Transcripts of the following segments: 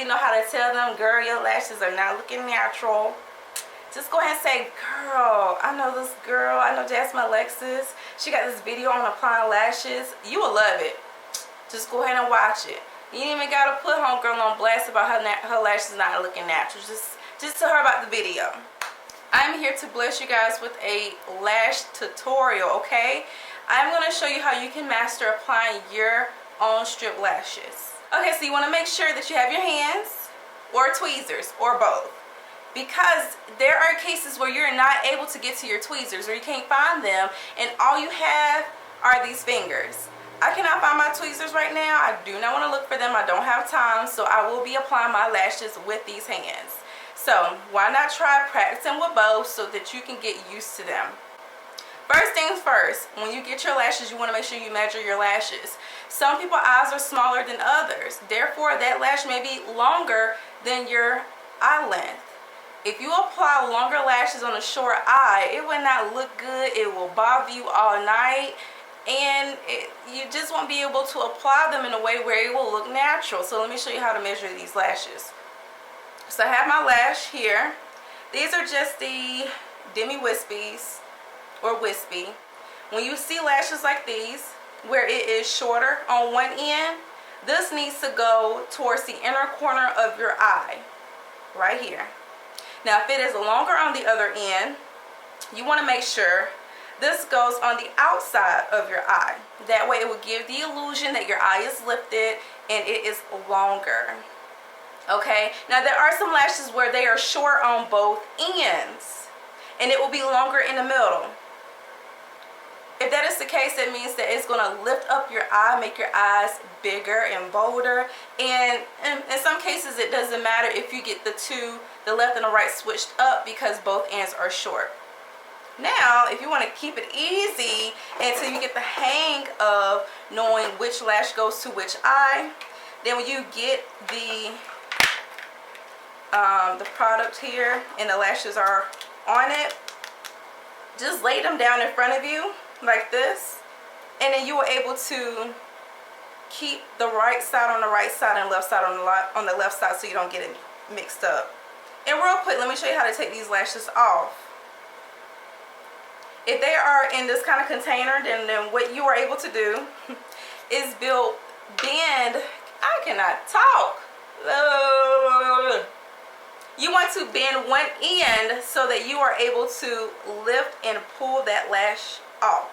really know how to tell them, girl, your lashes are not looking natural, just go ahead and say, girl, I know this girl, I know Jasmyne Alexis. She got this video on applying lashes. You will love it. Just go ahead and watch it. You ain't even gotta put homegirl on blast about her lashes not looking natural. Just tell her about the video. I'm here to bless you guys with a lash tutorial, okay? I'm gonna show you how you can master applying your own strip lashes. Okay, so you wanna make sure that you have your hands or tweezers or both, because there are cases where you're not able to get to your tweezers or you can't find them and all you have are these fingers. I cannot find my tweezers right now. I do not want to look for them. I don't have time, so I will be applying my lashes with these hands. So why not try practicing with both so that you can get used to them. First things first, when you get your lashes, you want to make sure you measure your lashes. Some people's eyes are smaller than others. Therefore, that lash may be longer than your eye length. If you apply longer lashes on a short eye, it will not look good. It will bother you all night. And you just won't be able to apply them in a way where it will look natural. So let me show you how to measure these lashes. So I have my lash here. These are just the demi wispies or wispy. When you see lashes like these where it is shorter on one end, this needs to go towards the inner corner of your eye right here. Now if it is longer on the other end, you want to make sure this goes on the outside of your eye. That way it will give the illusion that your eye is lifted and it is longer. Okay, now there are some lashes where they are short on both ends and it will be longer in the middle. If that is the case, that means that it's going to lift up your eye, make your eyes bigger and bolder. And in some cases it doesn't matter if you get the left and the right switched up because both ends are short. Now, if you want to keep it easy until you get the hang of knowing which lash goes to which eye, then when you get the product here and the lashes are on it, just lay them down in front of you like this, and then you are able to keep the right side on the right side and left side on the left side so you don't get it mixed up. And real quick, let me show you how to take these lashes off. If they are in this kind of container, then what you are able to do is bend. I cannot talk. You want to bend one end so that you are able to lift and pull that lash off.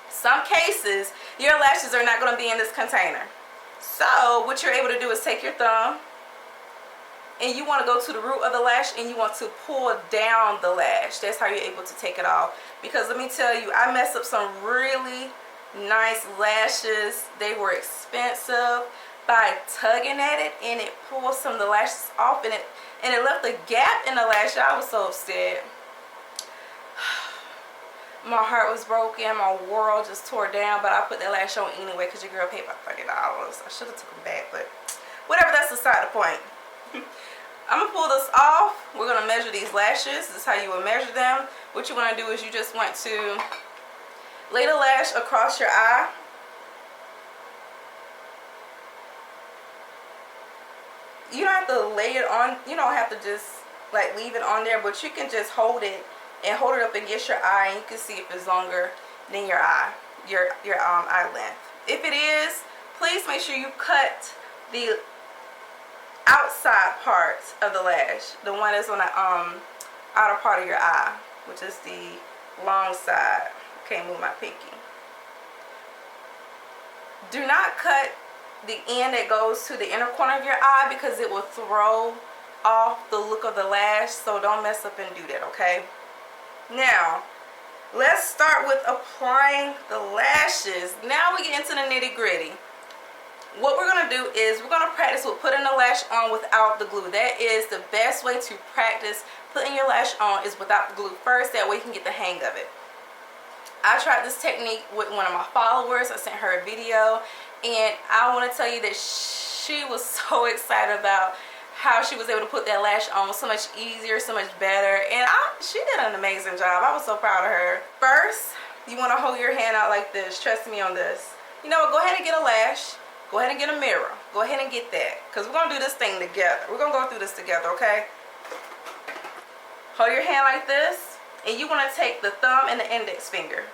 Some cases, your lashes are not going to be in this container. So what you're able to do is take your thumb and you want to go to the root of the lash and you want to pull down the lash. That's how you're able to take it off. Because let me tell you, I messed up some really nice lashes. They were expensive by tugging at it, and it pulled some of the lashes off, and it left a gap in the lash. I was so upset. My heart was broken. My world just tore down, but I put that lash on anyway because your girl paid about $30. I should have took them back, but whatever, that's beside the point. I'm going to pull this off. We're going to measure these lashes. This is how you will measure them. What you want to do is you just want to lay the lash across your eye. You don't have to lay it on, you don't have to just like leave it on there, but you can just hold it and hold it up against your eye, and you can see if it's longer than your eye, your eye length. If it is, please make sure you cut the outside part of the lash, the one that's on the outer part of your eye, which is the long side. Can't move my pinky. Do not cut the end that goes to the inner corner of your eye because it will throw off the look of the lash, so don't mess up and do that, okay? Now, let's start with applying the lashes. Now we get into the nitty-gritty. What we're going to do is we're going to practice with putting the lash on without the glue. That is the best way to practice putting your lash on, is without the glue first. That way you can get the hang of it. I tried this technique with one of my followers. I sent her a video, and I want to tell you that she was so excited about how she was able to put that lash on so much easier, so much better, and she did an amazing job. I was so proud of her. First, you want to hold your hand out like this. Trust me on this. You know what? Go ahead and get a lash. Go ahead and get a mirror. Go ahead and get that, because we're going to do this thing together. We're going to go through this together, okay? Hold your hand like this, and you want to take the thumb and the index finger.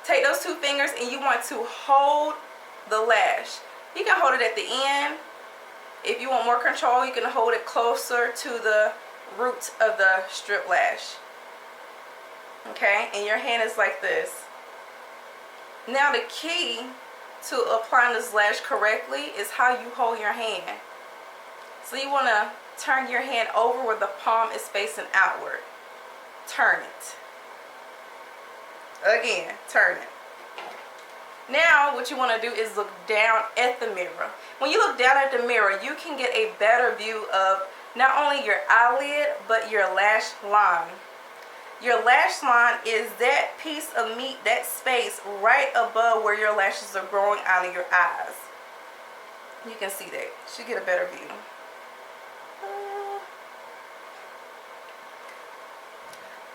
Take those two fingers, and you want to hold the lash. You can hold it at the end. If you want more control, you can hold it closer to the root of the strip lash. Okay, and your hand is like this. Now the key to applying this lash correctly is how you hold your hand. So you want to turn your hand over where the palm is facing outward. Turn it. Again, turn it. Now what you want to do is look down at the mirror. When you look down at the mirror, you can get a better view of not only your eyelid, but your lash line. Your lash line is that piece of meat, that space right above where your lashes are growing out of your eyes. You can see that. You should get a better view.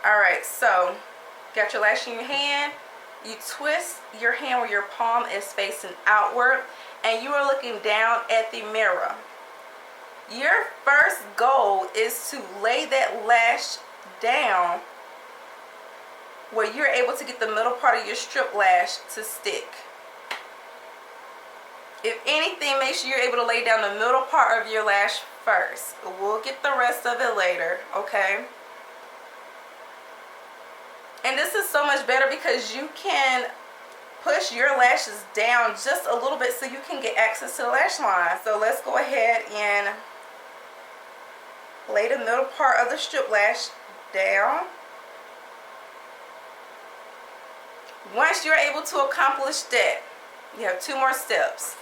Alright, so got your lash in your hand. You twist your hand where your palm is facing outward, and you are looking down at the mirror. Your first goal is to lay that lash down where you're able to get the middle part of your strip lash to stick. If anything, make sure you're able to lay down the middle part of your lash first. We'll get the rest of it later, okay? And this is so much better because you can push your lashes down just a little bit so you can get access to the lash line. So let's go ahead and lay the middle part of the strip lash down. Once you're able to accomplish that, you have two more steps.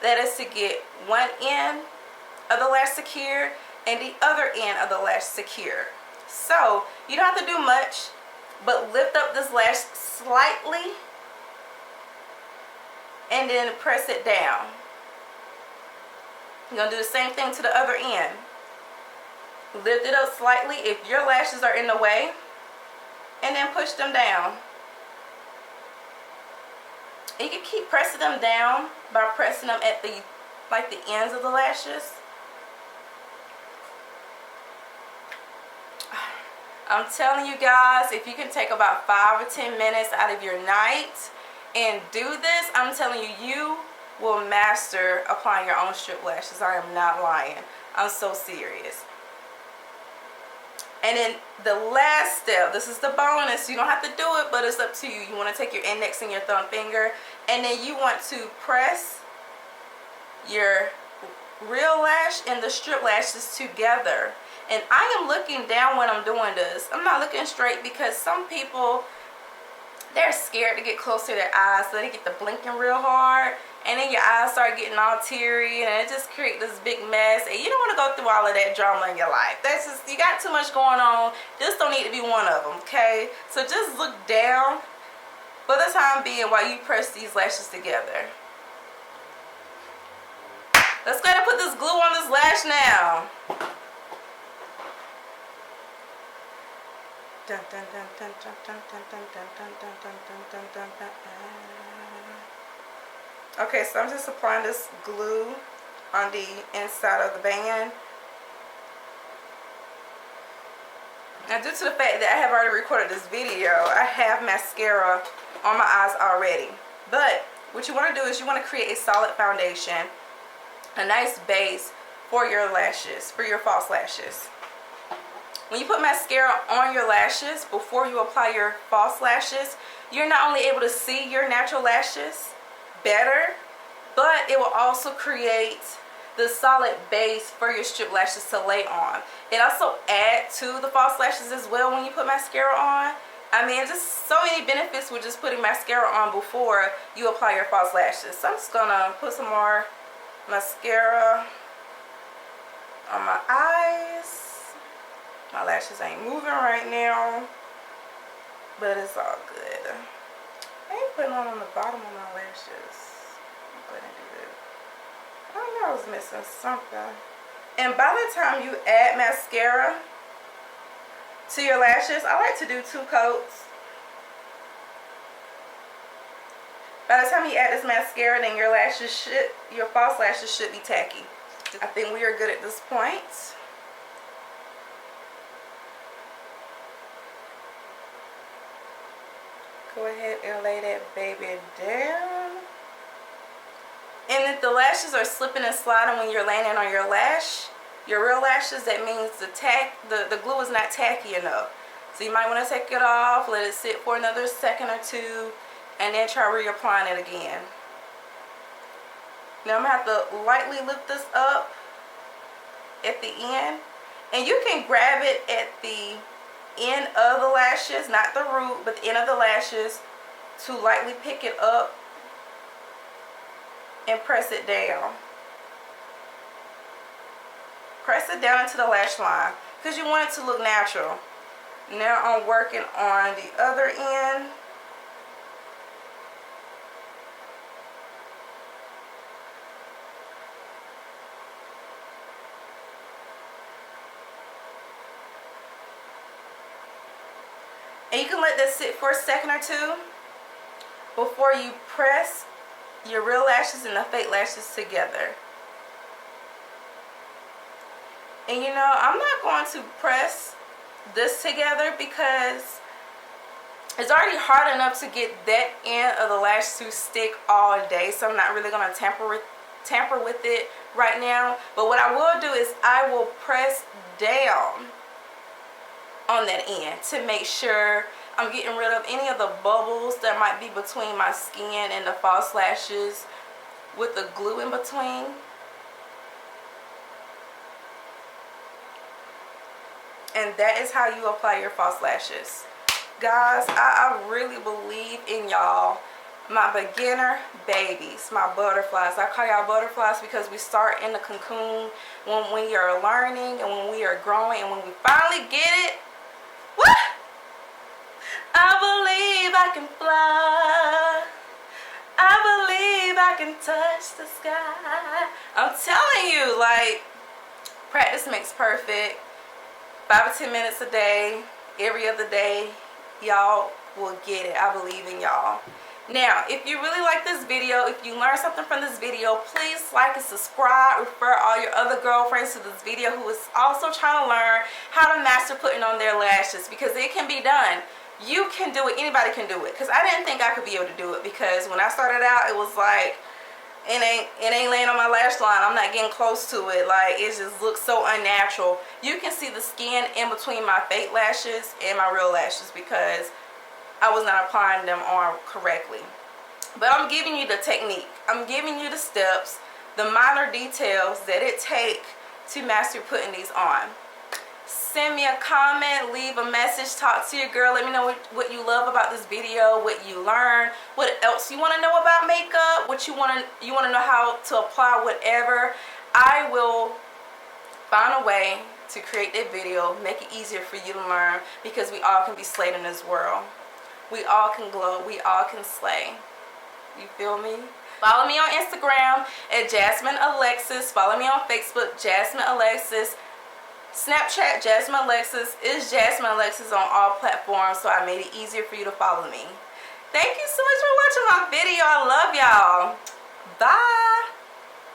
That is to get one end of the lash secured and the other end of the lash secured. So you don't have to do much, but lift up this lash slightly and then press it down. You're going to do the same thing to the other end. Lift it up slightly if your lashes are in the way, and then push them down. And you can keep pressing them down by pressing them at the ends of the lashes. I'm telling you guys, if you can take about 5 or 10 minutes out of your night and do this, I'm telling you, you will master applying your own strip lashes. I am not lying. I'm so serious. And then the last step, this is the bonus. You don't have to do it, but it's up to you. You want to take your index and your thumb finger, and then you want to press your real lash and the strip lashes together. And I am looking down when I'm doing this. I'm not looking straight because some people, they're scared to get close to their eyes, so they get to blinking real hard, and then your eyes start getting all teary, and it just creates this big mess. And you don't want to go through all of that drama in your life. That's just, you got too much going on. This don't need to be one of them, okay? So just look down for the time being while you press these lashes together. Let's go ahead and put this glue on this lash now. Okay, so I'm just applying this glue on the inside of the band. Now, due to the fact that I have already recorded this video, I have mascara on my eyes already. But what you want to do is you want to create a solid foundation, a nice base for your lashes, for your false lashes. When you put mascara on your lashes before you apply your false lashes, you're not only able to see your natural lashes better, but it will also create the solid base for your strip lashes to lay on. It also adds to the false lashes as well when you put mascara on. I mean, just so many benefits with just putting mascara on before you apply your false lashes. So I'm just gonna put some more mascara on my eyes. My lashes ain't moving right now, but it's all good. I ain't putting on the bottom of my lashes. I'm going to do this. I don't know, I was missing something. And by the time you add mascara to your lashes, I like to do 2 coats. By the time you add this mascara, then your false lashes should be tacky. I think we are good at this point. Go ahead and lay that baby down. And if the lashes are slipping and sliding when you're laying on your real lashes, that means the glue is not tacky enough. So you might want to take it off, let it sit for another second or two, and then try reapplying it again. Now I'm going to have to lightly lift this up at the end. And you can grab it at the end of the lashes, not the root, but the end of the lashes, to lightly pick it up and press it down. Press it down into the lash line because you want it to look natural. Now I'm working on the other end. And you can let that sit for a second or two before you press your real lashes and the fake lashes together. And you know, I'm not going to press this together because it's already hard enough to get that end of the lash to stick all day. So I'm not really going to tamper with it right now. But what I will do is I will press down on that end to make sure I'm getting rid of any of the bubbles that might be between my skin and the false lashes with the glue in between. And that is how you apply your false lashes. Guys, I really believe in y'all, my beginner babies, my butterflies. I call y'all butterflies because we start in the cocoon when we are learning and when we are growing, and when we finally get it, what? I believe I can fly. I believe I can touch the sky. I'm telling you, like, practice makes perfect. 5 or 10 minutes a day, every other day, y'all will get it. I believe in y'all. Now, if you really like this video, if you learned something from this video, please like and subscribe. Refer all your other girlfriends to this video who is also trying to learn how to master putting on their lashes, because it can be done. You can do it. Anybody can do it. Because I didn't think I could be able to do it, because when I started out, it was like, it ain't laying on my lash line. I'm not getting close to it. Like, it just looks so unnatural. You can see the skin in between my fake lashes and my real lashes because I was not applying them on correctly. But I'm giving you the technique. I'm giving you the steps, the minor details that it takes to master putting these on. Send me a comment, leave a message, talk to your girl. Let me know what you love about this video, what you learned, what else you want to know about makeup, what you want to know how to apply whatever. I will find a way to create that video, make it easier for you to learn, because we all can be slayed in this world. We all can glow. We all can slay. You feel me? Follow me on Instagram at Jasmyne Alexis. Follow me on Facebook, Jasmyne Alexis. Snapchat, Jasmyne Alexis, is Jasmyne Alexis on all platforms, so I made it easier for you to follow me. Thank you so much for watching my video. I love y'all. Bye.